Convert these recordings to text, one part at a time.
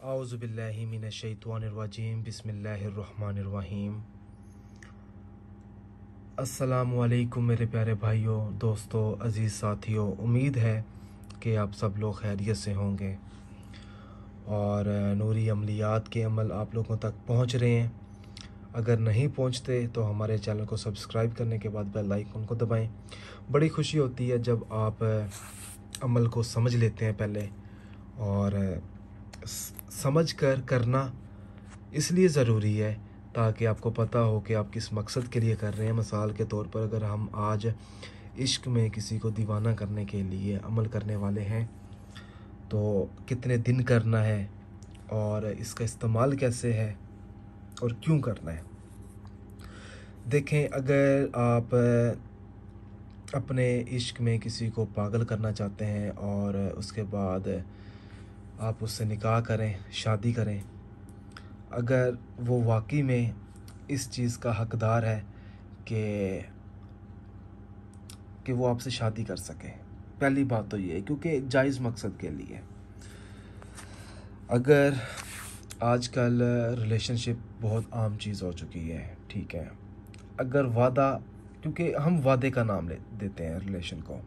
आऊज़ुबिल्लाहि मिनश्शैतानिर्रजीम बिस्मिल्लाहिर्रहमानिर्रहीम। अस्सलामु अलैकुम मेरे प्यारे भाइयों, दोस्तों, अज़ीज़ साथियों। उम्मीद है कि आप सब लोग खैरियत से होंगे और नूरी अमलियात के अमल आप लोगों तक पहुंच रहे हैं। अगर नहीं पहुंचते तो हमारे चैनल को सब्सक्राइब करने के बाद बेल आइकन को दबाएं। बड़ी खुशी होती है जब आप अमल को समझ लेते हैं पहले, और समझ कर करना इसलिए ज़रूरी है ताकि आपको पता हो कि आप किस मकसद के लिए कर रहे हैं। मिसाल के तौर पर अगर हम आज इश्क में किसी को दीवाना करने के लिए अमल करने वाले हैं तो कितने दिन करना है और इसका इस्तेमाल कैसे है और क्यों करना है। देखें, अगर आप अपने इश्क में किसी को पागल करना चाहते हैं और उसके बाद आप उससे निकाह करें, शादी करें, अगर वो वाकई में इस चीज़ का हकदार है कि वो आपसे शादी कर सके, पहली बात तो ये है, क्योंकि एक जायज़ मकसद के लिए। अगर आजकल रिलेशनशिप बहुत आम चीज़ हो चुकी है, ठीक है, अगर वादा, क्योंकि हम वादे का नाम देते हैं रिलेशन को,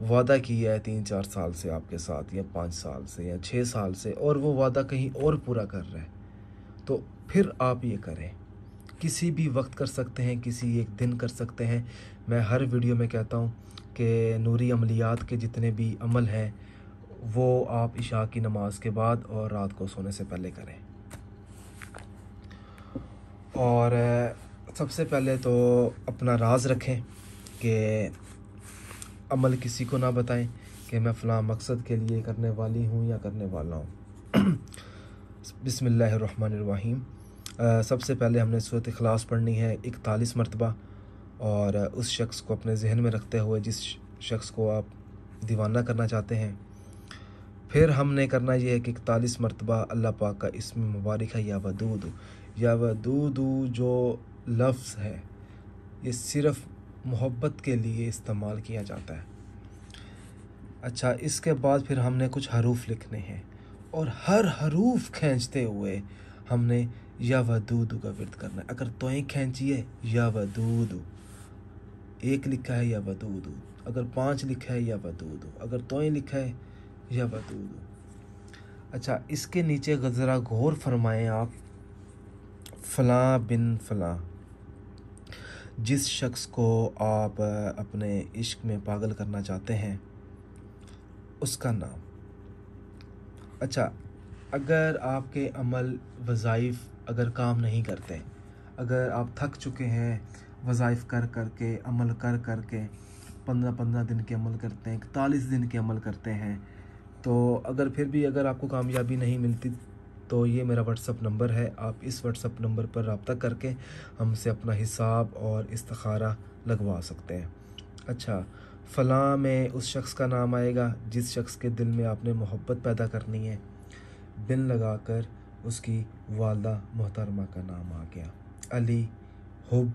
वादा किया है 3-4 साल से आपके साथ, या 5 साल से, या 6 साल से, और वो वादा कहीं और पूरा कर रहा है, तो फिर आप ये करें। किसी भी वक्त कर सकते हैं, किसी एक दिन कर सकते हैं। मैं हर वीडियो में कहता हूँ कि नूरी अमलियात के जितने भी अमल हैं वो आप इशा की नमाज के बाद और रात को सोने से पहले करें। और सबसे पहले तो अपना राज रखें कि अमल किसी को ना बताएं कि मैं फ़लाँ मकसद के लिए करने वाली हूँ या करने वाला हूँ। बिस्मिल्लाहिर्रहमानिर्रहीम। सबसे पहले हमने सूरत इखलास पढ़नी है 41 मरतबा, और उस शख्स को अपने जहन में रखते हुए जिस शख्स को आप दीवाना करना चाहते हैं। फिर हमने करना ये है कि 41 मरतबा अल्लाह पाक का इस्म मुबारक है या वदूद। या वदूद जो लफ्ज़ है ये सिर्फ़ मोहब्बत के लिए इस्तेमाल किया जाता है। अच्छा, इसके बाद फिर हमने कुछ हरूफ लिखने हैं और हर हरूफ खींचते हुए हमने या वदूद का विर्द करना है। अगर तोएं खींचिए या वदूद, 1 लिखा है या वदूद, अगर 5 लिखा है या वदूद, अगर तोएं लिखा है या वदूद। अच्छा, इसके नीचे ज़रा गौर फरमाएं आप, फ़लाँ बिन फ़लाँ, जिस शख्स को आप अपने इश्क में पागल करना चाहते हैं उसका नाम। अच्छा, अगर आपके अमल वज़ाइफ़ अगर काम नहीं करते, अगर आप थक चुके हैं वज़ाइफ़ कर कर के, अमल कर कर के, 15-15 दिन के अमल करते हैं, 41 दिन के अमल करते हैं, तो अगर फिर भी अगर आपको कामयाबी नहीं मिलती तो ये मेरा व्हाट्सअप नंबर है। आप इस व्हाट्सअप नंबर पर रब्ता करके हमसे अपना हिसाब और इस्तिखारा लगवा सकते हैं। अच्छा, फ़लाँ में उस शख्स का नाम आएगा जिस शख्स के दिल में आपने मोहब्बत पैदा करनी है। बिन लगाकर उसकी वालदा मोहतरमा का नाम आ गया, अली हुब।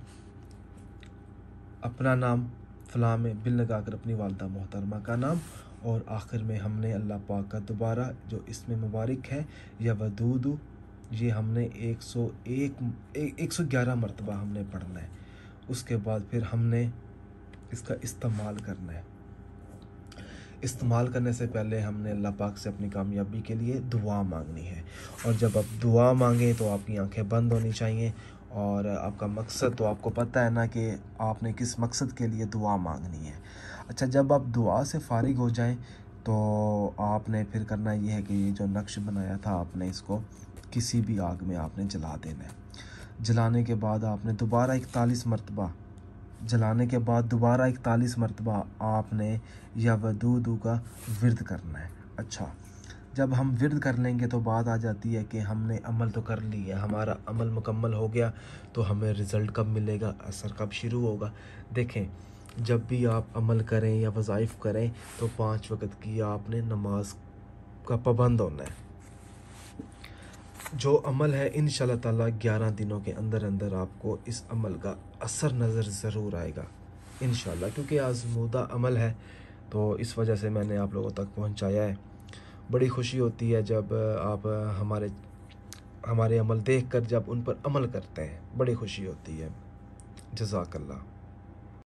अपना नाम फ़लाँ में बिन लगाकर अपनी वालदा मोहतरमा का नाम, और आखिर में हमने अल्लाह पाक का दोबारा जो इसमें मुबारक है या वदूद, ये हमने 111 मरतबा हमने पढ़ना है। उसके बाद फिर हमने इसका इस्तेमाल करना है। इस्तेमाल करने से पहले हमने अल्लाह पाक से अपनी कामयाबी के लिए दुआ मांगनी है, और जब आप दुआ मांगें तो आपकी आंखें बंद होनी चाहिए, और आपका मकसद तो आपको पता है ना कि आपने किस मकसद के लिए दुआ मांगनी है। अच्छा, जब आप दुआ से फ़ारिग हो जाएं तो आपने फिर करना ये है कि ये जो नक्श बनाया था आपने इसको किसी भी आग में आपने जला देना है। जलाने के बाद आपने दोबारा 41 मरतबा, जलाने के बाद दोबारा 41 मरतबा आपने या वदूद का विर्द करना है। अच्छा, जब हम विर्द कर लेंगे तो बात आ जाती है कि हमने अमल तो कर लिया, हमारा अमल मुकम्मल हो गया, तो हमें रिज़ल्ट कब मिलेगा, असर कब शुरू होगा। देखें, जब भी आप अमल करें या वज़ाइफ़ करें तो 5 वक़्त की आपने नमाज का पाबंद होना है। जो अमल है इंशाअल्लाह ताला 11 दिनों के अंदर अंदर आपको इस अमल का असर नज़र ज़रूर आएगा इंशाअल्लाह, क्योंकि आज़मूदा अमल है तो इस वजह से मैंने आप लोगों तक पहुंचाया है। बड़ी खुशी होती है जब आप हमारे हमारे अमल देखकर जब उन पर अमल करते हैं, बड़ी खुशी होती है। जज़ाकल्लाह।